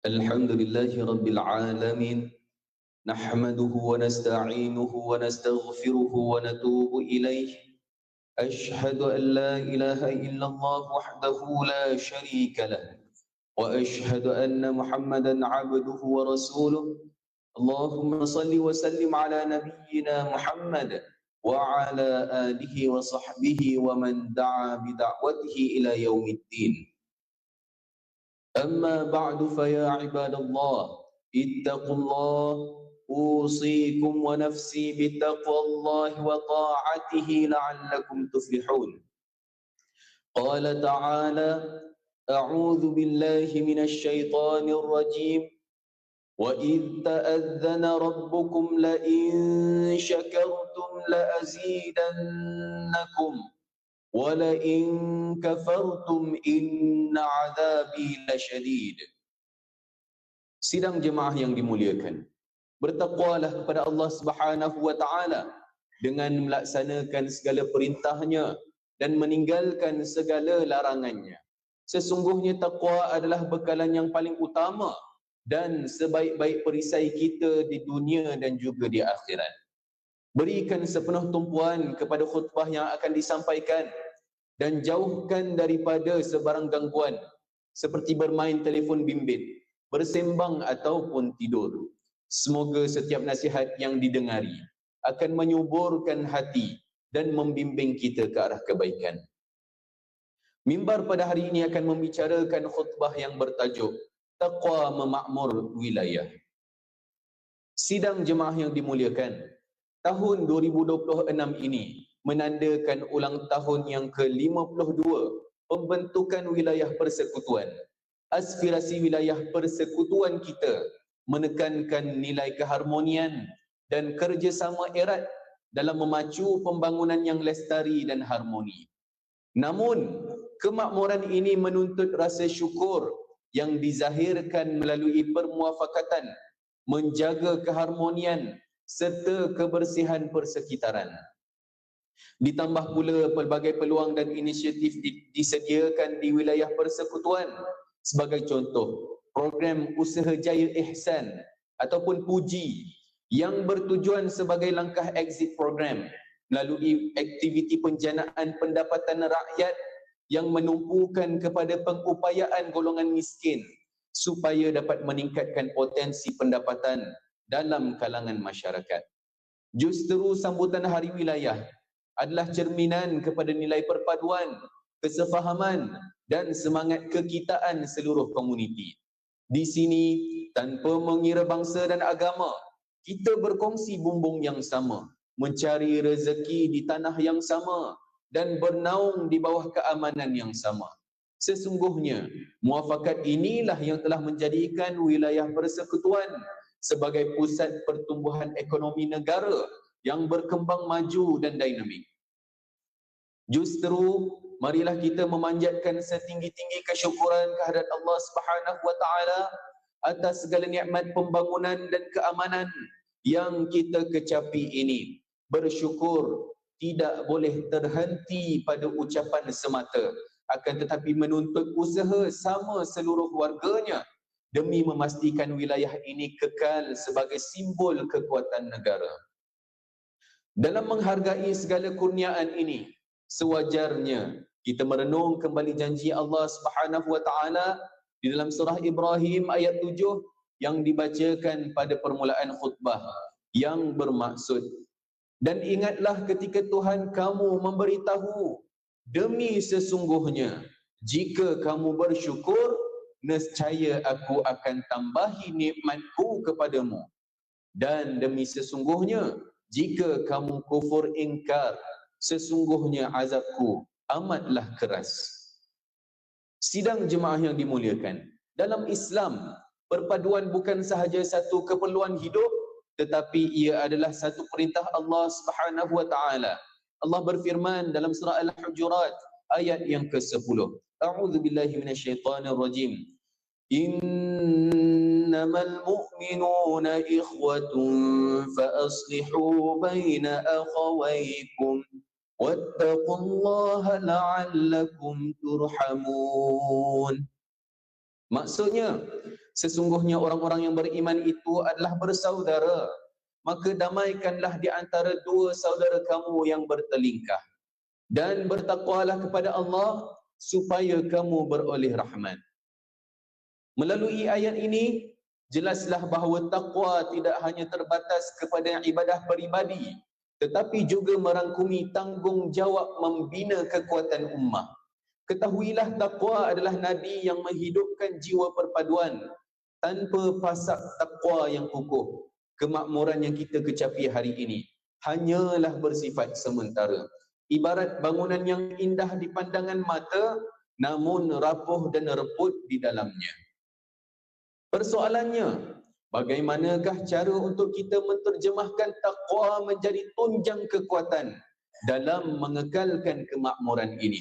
الحمد لله رب العالمين نحمده ونستعينه ونستغفره ونتوب إليه أشهد أن لا إله إلا الله وحده لا شريك له وأشهد أن محمدا عبده ورسوله اللهم صل وسلم على نبينا محمد وعلى آله وصحبه ومن دعا بدعوته إلى يوم الدين. أما بعد فيا عباد الله اتقوا الله أوصيكم ونفسي بتقوى الله وطاعته لعلكم تفلحون. قال تعالى أعوذ بالله من الشيطان الرجيم وإذ تأذن ربكم لئن شكرتم لأزيدنكم وَلَئِن كَفَرْتُمْ إِنَّ عَذَابِي لَشَدِيدٌ. Sidang jemaah yang dimuliakan, bertakwalah kepada Allah Subhanahu wa taala dengan melaksanakan segala perintahnya dan meninggalkan segala larangannya. Sesungguhnya takwa adalah bekalan yang paling utama dan sebaik-baik perisai kita di dunia dan juga di akhirat. Berikan sepenuh tumpuan kepada khutbah yang akan disampaikan dan jauhkan daripada sebarang gangguan seperti bermain telefon bimbit, bersembang ataupun tidur. Semoga setiap nasihat yang didengari akan menyuburkan hati dan membimbing kita ke arah kebaikan. Mimbar pada hari ini akan membicarakan khutbah yang bertajuk Taqwa Memakmur Wilayah. Sidang jemaah yang dimuliakan, tahun 2026 ini menandakan ulang tahun yang ke-52 pembentukan wilayah persekutuan. Aspirasi wilayah persekutuan kita menekankan nilai keharmonian dan kerjasama erat dalam memacu pembangunan yang lestari dan harmoni. Namun, kemakmuran ini menuntut rasa syukur yang dizahirkan melalui permuafakatan menjaga keharmonian serta kebersihan persekitaran. Ditambah pula pelbagai peluang dan inisiatif disediakan di wilayah persekutuan. Sebagai contoh, program Usaha Jaya Ihsan ataupun PUJI yang bertujuan sebagai langkah exit program melalui aktiviti penjanaan pendapatan rakyat yang menumpukan kepada pengupayaan golongan miskin supaya dapat meningkatkan potensi pendapatan dalam kalangan masyarakat. Justeru sambutan Hari Wilayah adalah cerminan kepada nilai perpaduan, kesefahaman dan semangat kekitaan seluruh komuniti. Di sini, tanpa mengira bangsa dan agama, kita berkongsi bumbung yang sama, mencari rezeki di tanah yang sama dan bernaung di bawah keamanan yang sama. Sesungguhnya, muafakat inilah yang telah menjadikan wilayah persekutuan sebagai pusat pertumbuhan ekonomi negara yang berkembang maju dan dinamik. Justru, marilah kita memanjatkan setinggi-tinggi kesyukuran kehadrat Allah Subhanahu wa taala atas segala nikmat pembangunan dan keamanan yang kita kecapi ini. Bersyukur tidak boleh terhenti pada ucapan semata, akan tetapi menuntut usaha sama seluruh warganya demi memastikan wilayah ini kekal sebagai simbol kekuatan negara. Dalam menghargai segala kurniaan ini, sewajarnya kita merenung kembali janji Allah Subhanahu wa taala di dalam surah Ibrahim ayat 7 yang dibacakan pada permulaan khutbah yang bermaksud, dan ingatlah ketika Tuhan kamu memberitahu, demi sesungguhnya jika kamu bersyukur, nescaya aku akan tambahi nikmatku kepadamu, dan demi sesungguhnya jika kamu kufur ingkar, sesungguhnya azabku amatlah keras. Sidang jemaah yang dimuliakan, dalam Islam, perpaduan bukan sahaja satu keperluan hidup, tetapi ia adalah satu perintah Allah Subhanahu wa taala. Allah berfirman dalam surah Al-Hujurat ayat yang ke-10. A'udzu billahi minasyaitonir rajim. Innamal mu'minuna ikhwatun fa aslihu baina akhawaykum wattaqullaha la'allakum turhamun. Maksudnya, Sesungguhnya orang-orang yang beriman itu adalah bersaudara. Maka damaikanlah di antara dua saudara kamu yang bertelingkah. Dan bertakwalah kepada Allah supaya kamu beroleh rahmat. Melalui ayat ini, jelaslah bahawa takwa tidak hanya terbatas kepada ibadah peribadi, tetapi juga merangkumi tanggungjawab membina kekuatan ummah. Ketahuilah takwa adalah nadi yang menghidupkan jiwa perpaduan. Tanpa pasak takwa yang kukuh, kemakmuran yang kita kecapi hari ini hanyalah bersifat sementara. Ibarat bangunan yang indah di pandangan mata, namun rapuh dan reput di dalamnya. Persoalannya, bagaimanakah cara untuk kita menterjemahkan takwa menjadi tunjang kekuatan dalam mengekalkan kemakmuran ini?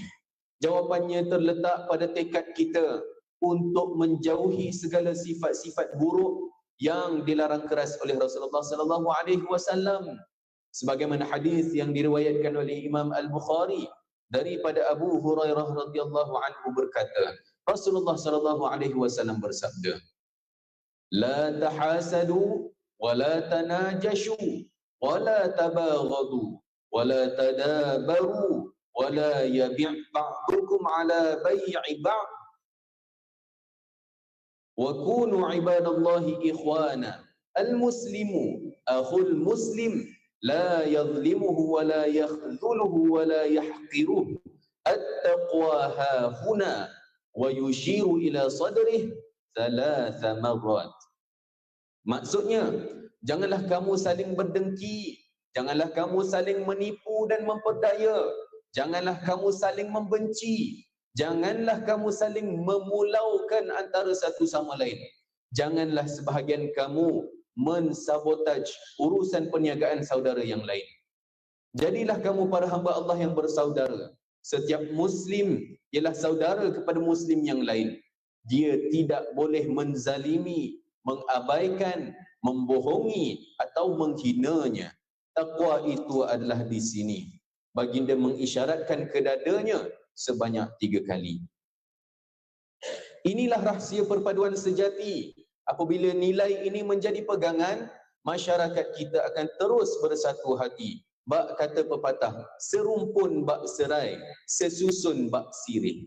Jawapannya terletak pada tekad kita untuk menjauhi segala sifat-sifat buruk yang dilarang keras oleh Rasulullah sallallahu alaihi wasallam. Sebagaimana hadis yang diriwayatkan oleh Imam Al-Bukhari daripada Abu Hurairah radhiyallahu anhu berkata, Rasulullah sallallahu alaihi wasallam bersabda, "La tahasadu wa la tanajashu wa la tabaghadu wa la tadabaru wa la yabi' ba'dukum ala bai'i ba'd wa kunu ibadallahi ikhwana al-muslimu akhul muslim la yadhlimuhu wa la yakhdhuluhu wa la yahqiruhu at-taqwa ha huna wa yushiru ila sadrih thalatha marrat." Maksudnya, janganlah kamu saling berdengki, janganlah kamu saling menipu dan memperdaya, janganlah kamu saling membenci, janganlah kamu saling memulaukan antara satu sama lain, janganlah sebahagian kamu mensabotaj urusan perniagaan saudara yang lain. Jadilah kamu para hamba Allah yang bersaudara. Setiap Muslim ialah saudara kepada Muslim yang lain. Dia tidak boleh menzalimi, mengabaikan, membohongi atau menghinanya. Takwa itu adalah di sini. Baginda mengisyaratkan ke dadanya sebanyak 3 kali. Inilah rahsia perpaduan sejati. Apabila nilai ini menjadi pegangan, masyarakat kita akan terus bersatu hati. Bak kata pepatah, serumpun bak serai, sesusun bak sirih.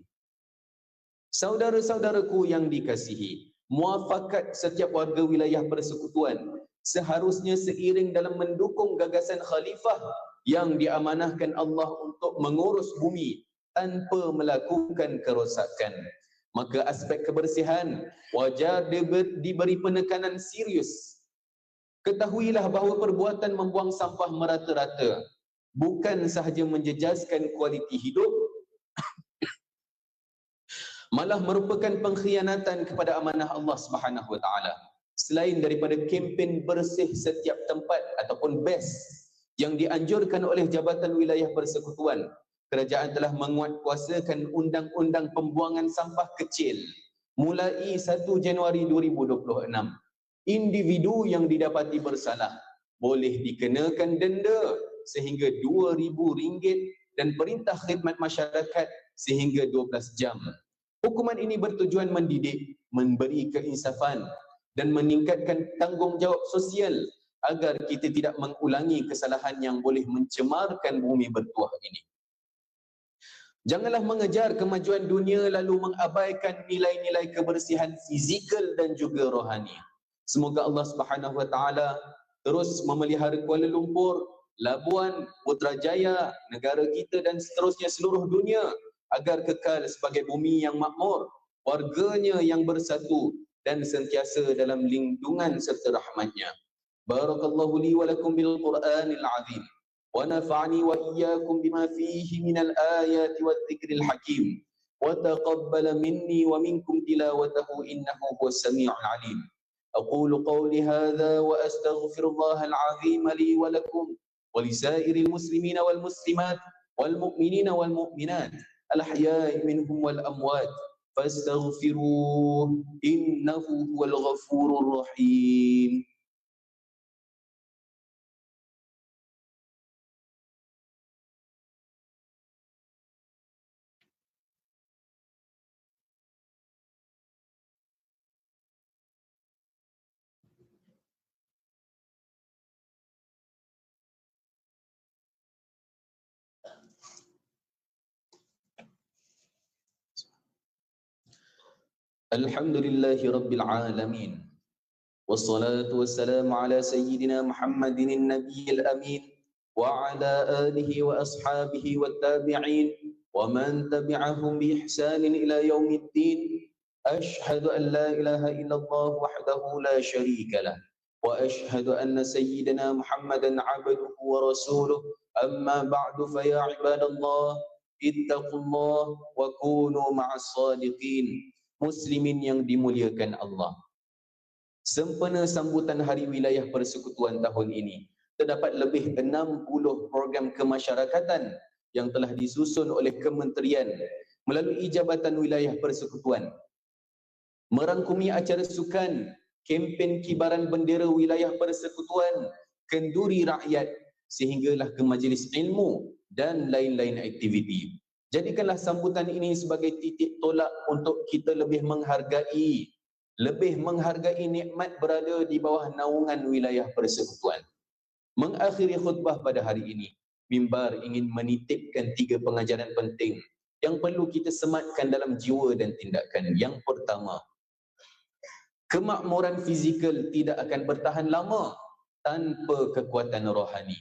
Saudara-saudaraku yang dikasihi, muafakat setiap warga wilayah persekutuan seharusnya seiring dalam mendukung gagasan khalifah yang diamanahkan Allah untuk mengurus bumi tanpa melakukan kerosakan. Maka aspek kebersihan wajar diberi penekanan serius. Ketahuilah bahawa perbuatan membuang sampah merata-rata bukan sahaja menjejaskan kualiti hidup, malah merupakan pengkhianatan kepada amanah Allah Subhanahu wa taala. Selain daripada kempen bersih setiap tempat ataupun BES yang dianjurkan oleh Jabatan Wilayah Persekutuan, kerajaan telah menguatkuasakan undang-undang pembuangan sampah kecil mulai 1 Januari 2026. Individu yang didapati bersalah boleh dikenakan denda sehingga RM2,000 dan perintah khidmat masyarakat sehingga 12 jam. Hukuman ini bertujuan mendidik, memberi keinsafan dan meningkatkan tanggungjawab sosial agar kita tidak mengulangi kesalahan yang boleh mencemarkan bumi bertuah ini. Janganlah mengejar kemajuan dunia lalu mengabaikan nilai-nilai kebersihan fizikal dan juga rohani. Semoga Allah Subhanahu wa taala terus memelihara Kuala Lumpur, Labuan, Putrajaya, negara kita dan seterusnya seluruh dunia agar kekal sebagai bumi yang makmur, warganya yang bersatu dan sentiasa dalam lindungan serta rahmatnya. Barakallahu li wa lakum bil Qur'anil azim wa nafa'ani wa iyyakum bima fihi minal ayati wal dzikril hakim wa taqabbala minni wa minkum tilawatahu innahu huwas samiul alim. أقول قولي هذا وأستغفر الله العظيم لي ولكم ولسائر المسلمين والمسلمات والمؤمنين والمؤمنات الأحياء منهم والأموات فاستغفروه إنه هو الغفور الرحيم. Alhamdulillahi Rabbil Alamin. Wassalatu wassalamu ala Sayyidina Muhammadin Nabiyil Amin wa ala alihi wa ashabihi wa tabi'in wa man tabi'ahum bi ihsanin ila yaumiddin. Ashhadu an la ilaha illallah wahdahu la sharika lah wa ashhadu anna Sayyidina Muhammadan abduhu wa rasuluh. Amma ba'du, fa ya ibadallah ittaqullah wa kunu ma'as sadiqin. Muslimin yang dimuliakan Allah, sempena sambutan Hari Wilayah Persekutuan tahun ini, terdapat lebih 60 program kemasyarakatan yang telah disusun oleh Kementerian melalui Jabatan Wilayah Persekutuan, merangkumi acara sukan, kempen kibaran bendera Wilayah Persekutuan, kenduri rakyat, sehinggalah ke majlis ilmu dan lain-lain aktiviti. Jadikanlah sambutan ini sebagai titik tolak untuk kita lebih menghargai nikmat berada di bawah naungan Wilayah Persekutuan. Mengakhiri khutbah pada hari ini, mimbar ingin menitipkan 3 pengajaran penting yang perlu kita sematkan dalam jiwa dan tindakan. Yang pertama, kemakmuran fizikal tidak akan bertahan lama tanpa kekuatan rohani.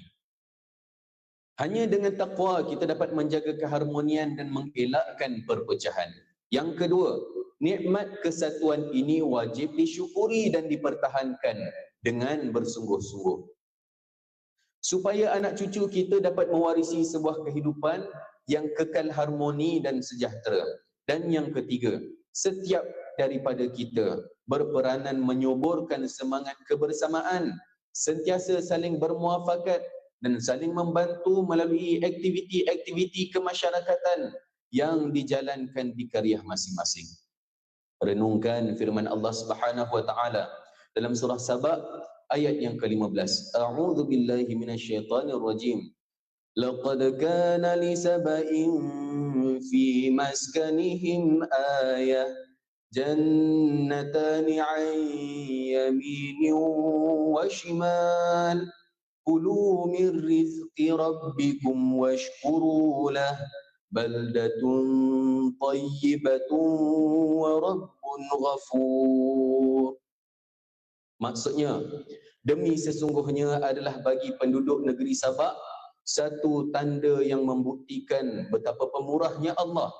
Hanya dengan takwa kita dapat menjaga keharmonian dan mengelakkan perpecahan. Yang kedua, nikmat kesatuan ini wajib disyukuri dan dipertahankan dengan bersungguh-sungguh, supaya anak cucu kita dapat mewarisi sebuah kehidupan yang kekal harmoni dan sejahtera. Dan yang ketiga, setiap daripada kita berperanan menyuburkan semangat kebersamaan, sentiasa saling bermuafakat dan saling membantu melalui aktiviti-aktiviti kemasyarakatan yang dijalankan di qaryah masing-masing. Renungkan firman Allah Subhanahu wa taala dalam surah Saba ayat yang ke-15. A'udzu billahi minasyaitonir rajim. Laqad kana li saba'in fi maskanihim ayah jannatani 'an yaminin wa shimal kulu min rizqi rabbikum washkuru lah baldatun tayyibatun wa rabbun ghafur. Maksudnya, demi sesungguhnya adalah bagi penduduk negeri Sabak satu tanda yang membuktikan betapa pemurahnya Allah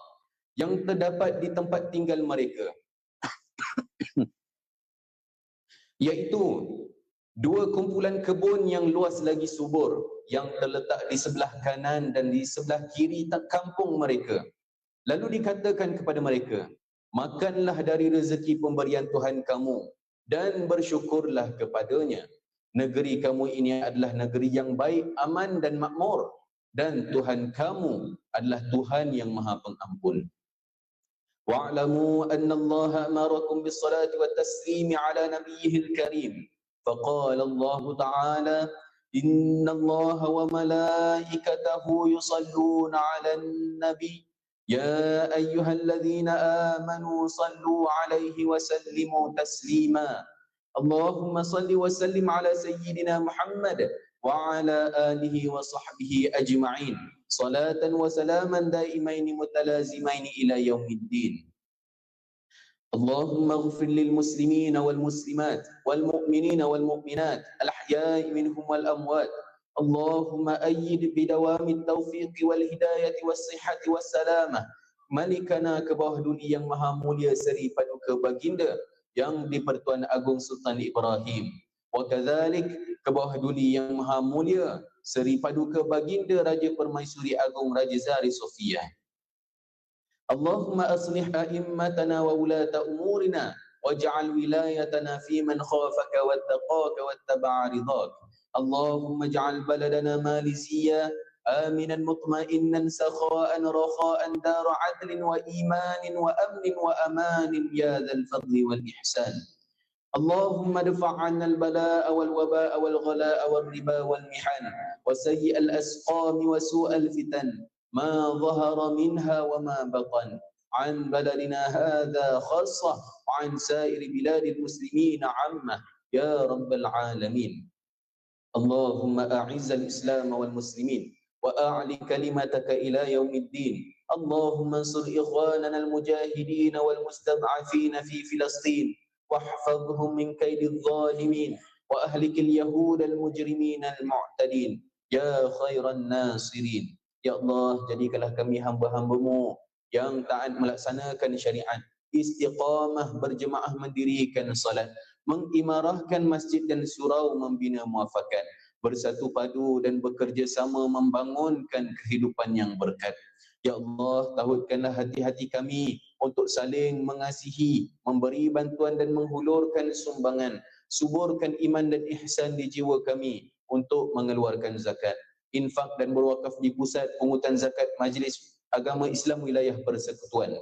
yang terdapat di tempat tinggal mereka, iaitu 2 kumpulan kebun yang luas lagi subur yang terletak di sebelah kanan dan di sebelah kiri kampung mereka. Lalu dikatakan kepada mereka, makanlah dari rezeki pemberian Tuhan kamu dan bersyukurlah kepadanya. Negeri kamu ini adalah negeri yang baik, aman dan makmur, dan Tuhan kamu adalah Tuhan yang Maha Pengampun. Wa'lamu anna Allah amarakum bis salati wat taslimi ala nabiyyihil karim. فقال الله تعالى إن الله وملائكته يصلون على النبي يا أيها الذين آمنوا صلوا عليه وسلموا تسليما اللهم صل وسلم على سيدنا محمد وعلى آله وصحبه أجمعين صلاة وسلاما دائمين متلازمين إلى يوم الدين. اللهم اغفر للمسلمين والمسلمات والمؤمنين والمؤمنات الأحياء منهم والأموات. اللهم أيد بدوام التوفيق والهداية والصحة والسلامة Malikana ke bawah dunia yang maha mulia Seri Paduka Baginda yang di-Pertuan Agong Sultan Ibrahim. Wa kadzalik ke bawah dunia yang maha mulia Seri Paduka Baginda Raja Permaisuri Agong Raja Zari Sofia. Allahumma aslih a'immatana wa ulata umurina waj'al wilayatana fi man khafaka wattaqaka wattaba'a ridhak. Allahumma ij'al baladana Malaysia aminan mutma'innan sakha'an rakha'an dar 'adlin wa imanin wa amnin wa amanin ya dzal fadli wal ihsan. Allahumma dfa' 'anna al-bala'a wal waba'a wal ghala'a wal riba wal mihan wa sayyi'al asqami wa su'al fitan ما ظهر منها وما بطن عن بلدنا هذا خاصة وعن سائر بلاد المسلمين عامة يا رب العالمين. اللهم أعز الإسلام والمسلمين وأعلي كلمتك إلى يوم الدين اللهم انصر إخواننا المجاهدين والمستضعفين في فلسطين واحفظهم من كيد الظالمين وأهلك اليهود المجرمين المعتدين يا خير الناصرين. Ya Allah, jadikanlah kami hamba-hamba-Mu yang taat melaksanakan syariat, istiqamah berjemaah mendirikan salat, mengimarahkan masjid dan surau membina muafakat, bersatu padu dan bekerja sama membangunkan kehidupan yang berkat. Ya Allah, tauhidkanlah hati-hati kami untuk saling mengasihi, memberi bantuan dan menghulurkan sumbangan, suburkan iman dan ihsan di jiwa kami untuk mengeluarkan zakat, infak dan berwakaf di pusat pungutan zakat Majlis Agama Islam Wilayah Persekutuan.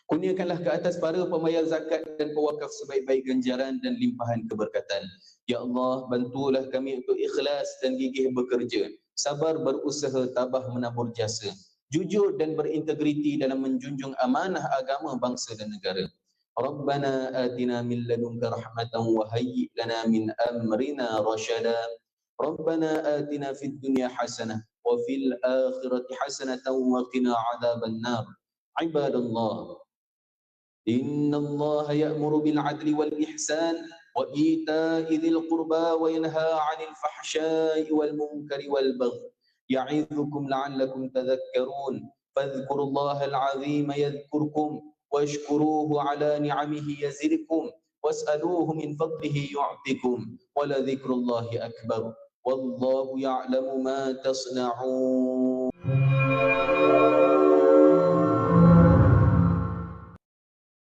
Kurniakanlah ke atas para pembayar zakat dan pewakaf sebaik-baik ganjaran dan limpahan keberkatan. Ya Allah, bantulah kami untuk ikhlas dan gigih bekerja, sabar berusaha, tabah menabur jasa, jujur dan berintegriti dalam menjunjung amanah agama, bangsa dan negara. Rabbana atina min ladunka rahmatan wa hayyi' lana min amrina rasyada. Rabbana atina fid dunya hasanah wa fil akhirati hasanatan wa qina adzaban nar. Ibadallah, إن الله يأمر بالعدل والإحسان وإيتاء ذي القربى وينهى عن الفحشاء والمنكر والبغي يعظكم لعلكم تذكرون فاذكروا الله العظيم يذكركم واشكروه على نعمه يزدكم واسألوه من فضله يعطكم ولذكر الله أكبر والله يعلم ما تصنعون.